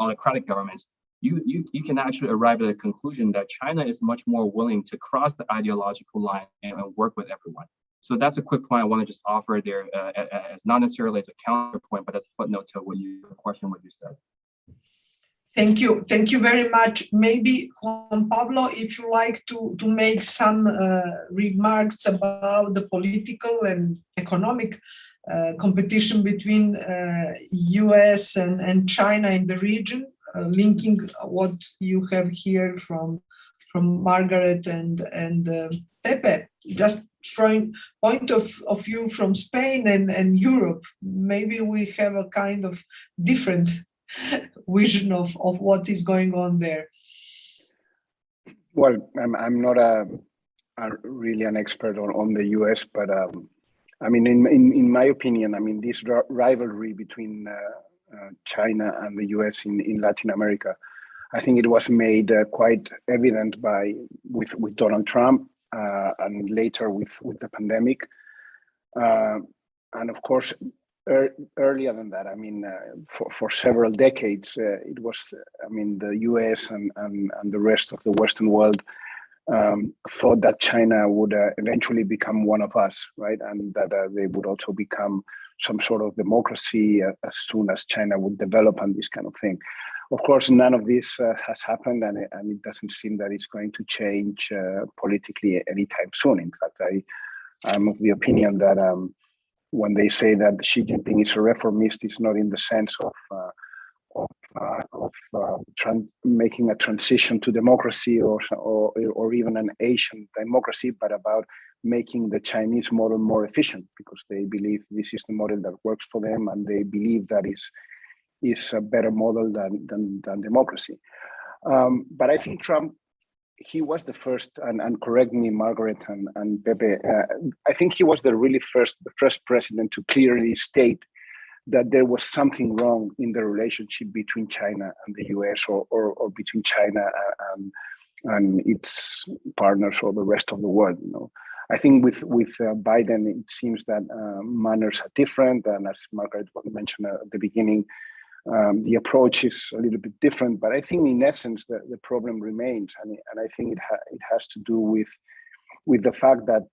autocratic governments, you can actually arrive at a conclusion that China is much more willing to cross the ideological line and work with everyone. So that's a quick point I want to just offer there, as not necessarily as a counterpoint, but as a footnote to what you said. Thank you very much. Maybe Juan Pablo, if you like to make some remarks about the political and economic competition between US and China in the region, linking what you have here from Margaret and Pepe, just from point of view from Spain and Europe. Maybe we have a kind of different vision of what is going on there. Well, I'm not really an expert on the US, but I mean, in my opinion, I mean, this rivalry between China and the US in Latin America, I think it was made quite evident with Donald Trump and later with the pandemic, and of course earlier than that. I mean, for several decades, it was. I mean, the US and the rest of the Western world thought that China would eventually become one of us, right? And that they would also become some sort of democracy as soon as China would develop and this kind of thing. Of course, none of this has happened, and it doesn't seem that it's going to change politically anytime soon. In fact, I'm of the opinion that when they say that Xi Jinping is a reformist, it's not in the sense of making a transition to democracy or even an Asian democracy, but about making the Chinese model more efficient, because they believe this is the model that works for them, and they believe that is a better model than democracy. But I think Trump, he was the first, and correct me, Margaret and Pepe, I think he was the first president to clearly state that there was something wrong in the relationship between China and the US, or between China and its partners or the rest of the world. You know, I think with Biden, it seems that manners are different, and as Margaret mentioned at the beginning, the approach is a little bit different, but I think in essence the problem remains, and I think it has to do with the fact that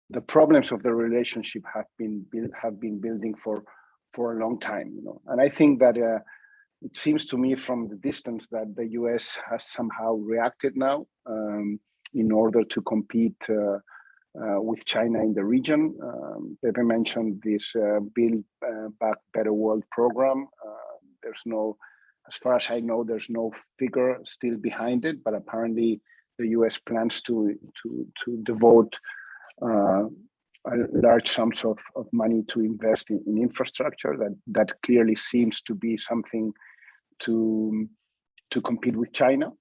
the problems of the relationship have been building for a long time, and I think that it seems to me from the distance that the US has somehow reacted now in order to compete with China in the region. Pepe mentioned this Build Back Better World program. There's no, as far as I know, there's no figure still behind it, but apparently the US plans to devote large sums of money to invest in infrastructure. That clearly seems to be something to compete with China.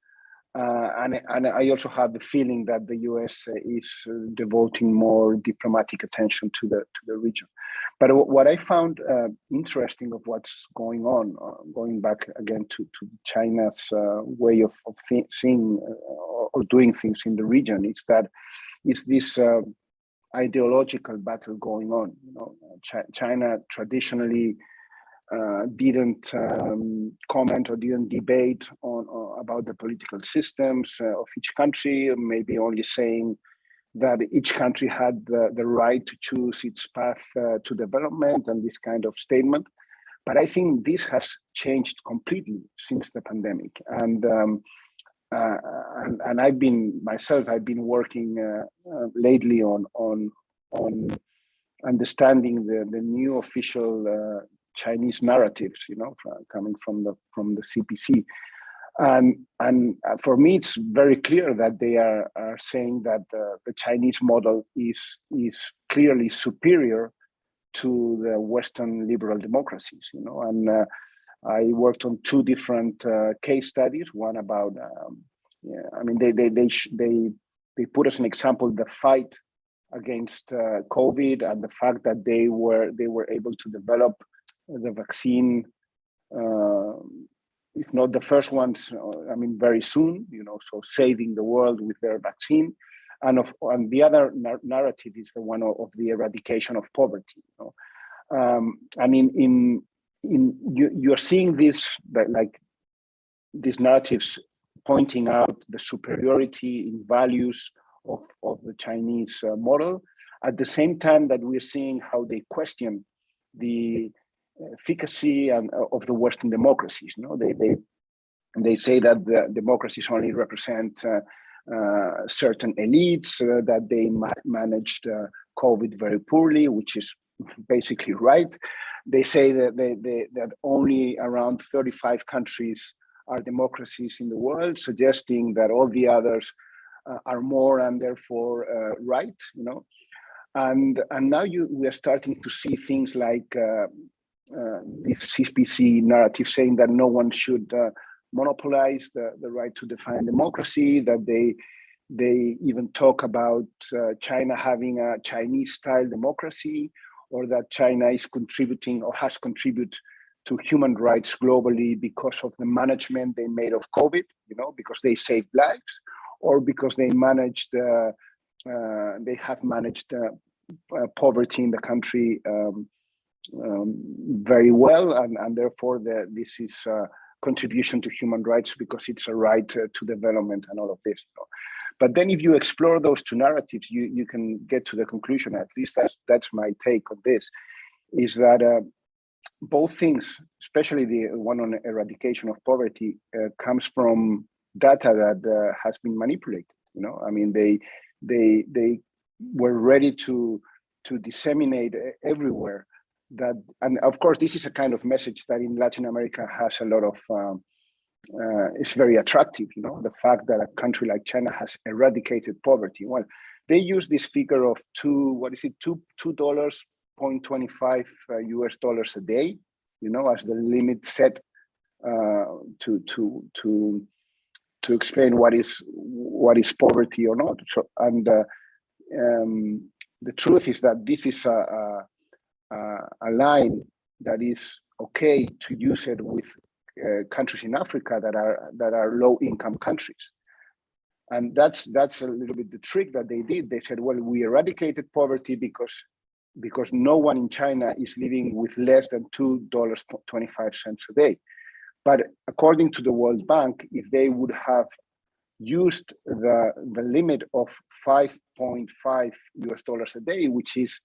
And I also have the feeling that the US is devoting more diplomatic attention to the region. But what I found interesting of what's going on, going back again to China's way of seeing or doing things in the region, is this ideological battle going on. China traditionally didn't comment or didn't debate about the political systems of each country, maybe only saying that each country had the right to choose its path to development and this kind of statement. But I think this has changed completely since the pandemic. And I've been working lately on understanding the new official Chinese narratives, coming from the CPC, and for me it's very clear that they are saying that the Chinese model is clearly superior to the Western liberal democracies, and I worked on two different case studies. One about, they put as an example the fight against COVID and the fact that they were able to develop the vaccine, if not the first ones, very soon, so saving the world with their vaccine. And the other narrative is the one of the eradication of poverty. You're seeing this, like these narratives pointing out the superiority in values of the Chinese model, at the same time that we're seeing how they question the efficacy of the Western democracies. They say that the democracies only represent certain elites, that they managed COVID very poorly, which is basically right. They say that only around 35 countries are democracies in the world, suggesting that all the others are more and therefore right. And now we are starting to see things like this CPC narrative saying that no one should monopolize the right to define democracy, that they even talk about China having a Chinese-style democracy, or that China is contributing or has contributed to human rights globally because of the management they made of COVID, because they saved lives, or because they have managed poverty in the country very well, and therefore this is a contribution to human rights because it's a right to development and all of this. But then if you explore those two narratives, you can get to the conclusion, at least that's my take on this, is that both things, especially the one on eradication of poverty, comes from data that has been manipulated. They were ready to disseminate everywhere that, and of course this is a kind of message that in Latin America has a lot of it's very attractive, the fact that a country like China has eradicated poverty. Well, they use this figure of $2.25 US dollars a day, as the limit set to explain what is poverty or not. So, and the truth is that this is a line that is okay to use it with countries in Africa that are low-income countries, and that's a little bit the trick that they did. They said, well, we eradicated poverty because because no one in China is living with less than $2.25 a day. But according to the World Bank, if they would have used the limit of $5.5 a day, which is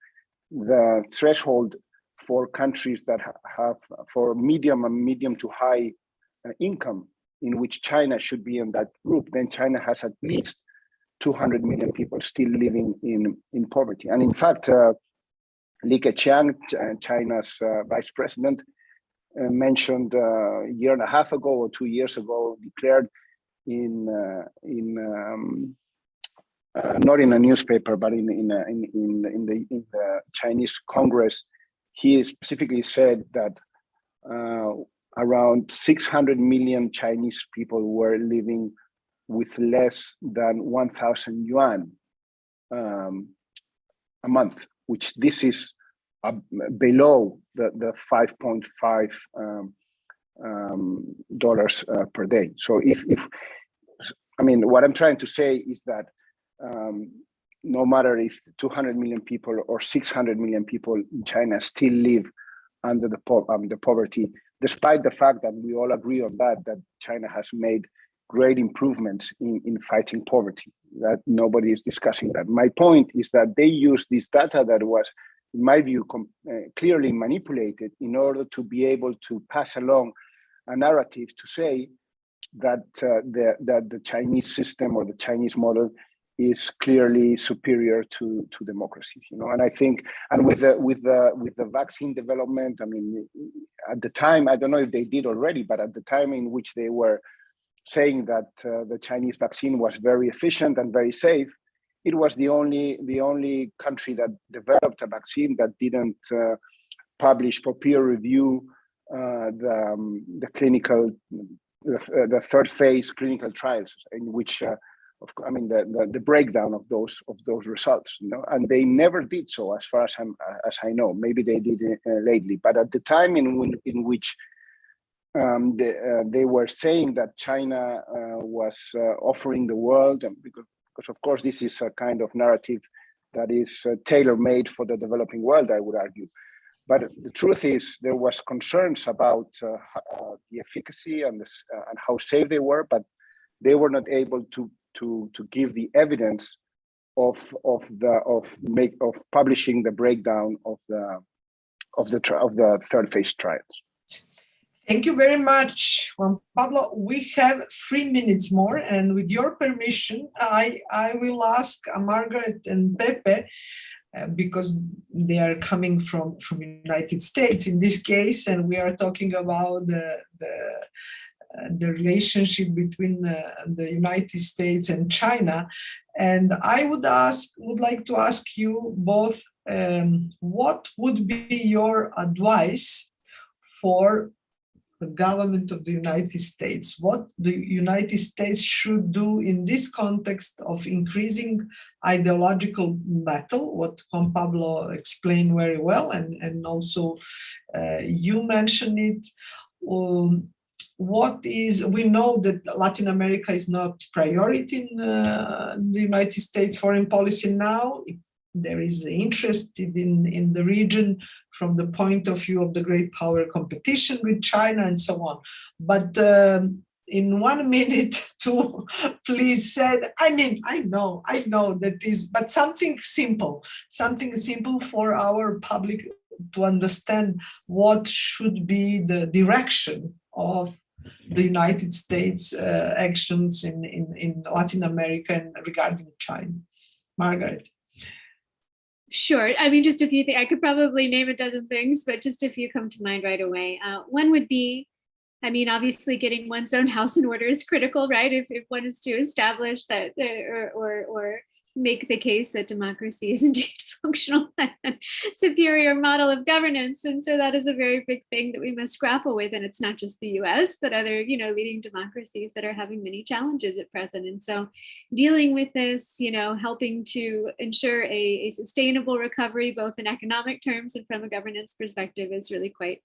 the threshold for countries that have for medium and medium to high income, in which China should be in that group, then China has at least 200 million people still living in poverty. And in fact, Li Keqiang, China's vice president, mentioned a year and a half ago or 2 years ago, declared not in a newspaper, but in the Chinese Congress, he specifically said that around 600 million Chinese people were living with less than 1,000 yuan a month, which this is below the $5.5 dollars per day. So if I mean, what I'm trying to say is that no matter if 200 million people or 600 million people in China still live under the poverty, despite the fact that we all agree on that China has made great improvements in fighting poverty, that nobody is discussing that. My point is that they used this data that was, in my view, clearly manipulated in order to be able to pass along a narrative to say that the Chinese system or the Chinese model is clearly superior to democracy, you know. And I think, and with the vaccine development, I mean, at the time, I don't know if they did already, but at the time in which they were saying that the Chinese vaccine was very efficient and very safe, it was the only country that developed a vaccine that didn't publish for peer review the clinical, the third phase clinical trials, in which I mean the breakdown of those results, you know, and they never did so, as far as I know. Maybe they did it lately, but at the time in which they were saying that China was offering the world, and because of course this is a kind of narrative that is tailor-made for the developing world, I would argue. But the truth is, there was concerns about the efficacy and how safe they were, but they were not able to give the evidence of publishing the breakdown of the third phase trials. Thank you very much, Juan Pablo. We have 3 minutes more, and with your permission, I will ask Margaret and Pepe, because they are coming from United States in this case, and we are talking about the relationship between the United States and China. And I would like to ask you both, what would be your advice for the government of the United States? What the United States should do in this context of increasing ideological battle, what Juan Pablo explained very well, and also you mentioned it. We know that Latin America is not priority in the United States foreign policy now. There is interest in the region from the point of view of the great power competition with China and so on. But in 1 minute, to please said, I mean, I know that is, but something simple for our public to understand what should be the direction of the United States actions in Latin America and regarding China. Margaret. Sure. I mean, just a few things. I could probably name a dozen things, but just a few come to mind right away. One would be, I mean, obviously getting one's own house in order is critical, right? If one is to establish that or make the case that democracy is indeed functional and superior model of governance. And so that is a very big thing that we must grapple with. And it's not just the US, but other, leading democracies that are having many challenges at present. And so dealing with this, helping to ensure a sustainable recovery, both in economic terms and from a governance perspective, is really quite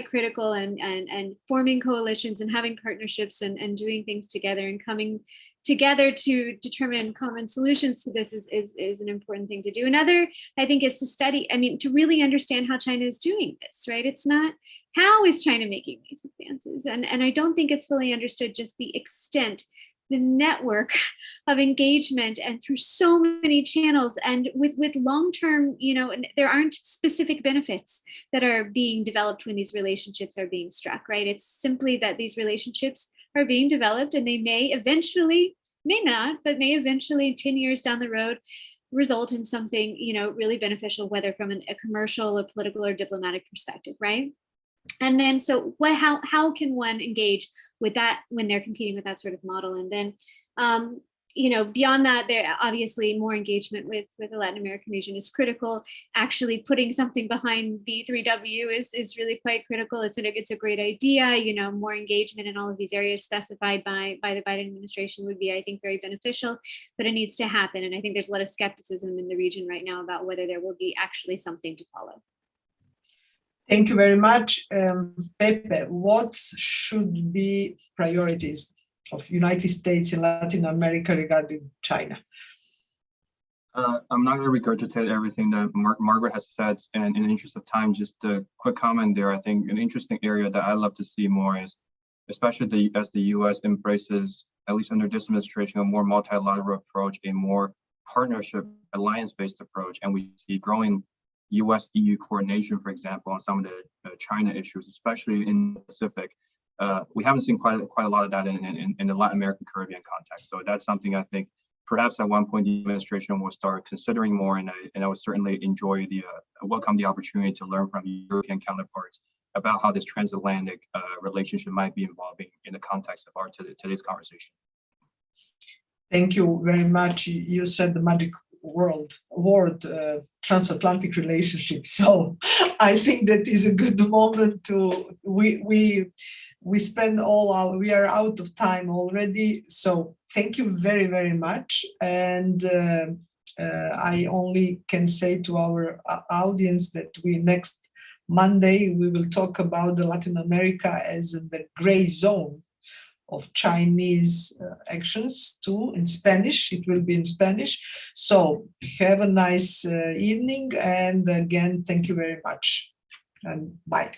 critical, and forming coalitions and having partnerships and doing things together and coming together to determine common solutions to this is an important thing to do. Another, I think, is to study, to really understand how China is doing this, right? It's not, how is China making these advances? And I don't think it's fully understood just the extent, the network of engagement, and through so many channels, and with long-term, there aren't specific benefits that are being developed when these relationships are being struck, right? It's simply that these relationships are being developed, and they may eventually, may not, but may eventually 10 years down the road result in something, really beneficial, whether from a commercial or political or diplomatic perspective, right? And then, so how can one engage with that when they're competing with that sort of model? And then, beyond that, there obviously more engagement with the Latin American region is critical. Actually putting something behind B3W is really quite critical. It's a great idea. More engagement in all of these areas specified by the Biden administration would be, I think, very beneficial, but it needs to happen. And I think there's a lot of skepticism in the region right now about whether there will be actually something to follow. Thank you very much. Pepe, what should be priorities of United States and Latin America regarding China? I'm not going to regurgitate everything that Margaret has said, and in the interest of time, just a quick comment there. I think an interesting area that I love to see more is, especially as the U.S. embraces, at least under this administration, a more multilateral approach, a more partnership, alliance-based approach, and we see growing U.S.-EU coordination, for example, on some of the China issues, especially in the Pacific. We haven't seen quite a lot of that in the Latin American Caribbean context. So that's something I think perhaps at one point the administration will start considering more, and I would certainly enjoy welcome the opportunity to learn from European counterparts about how this transatlantic relationship might be evolving in the context of our today's conversation. Thank you very much. You said the magic word, transatlantic relationship. So I think that is a good moment to, we are out of time already. So thank you very, very much. And I only can say to our audience that next Monday, we will talk about the Latin America as the gray zone of Chinese actions too, in Spanish. It will be in Spanish. So have a nice evening. And again, thank you very much. And bye.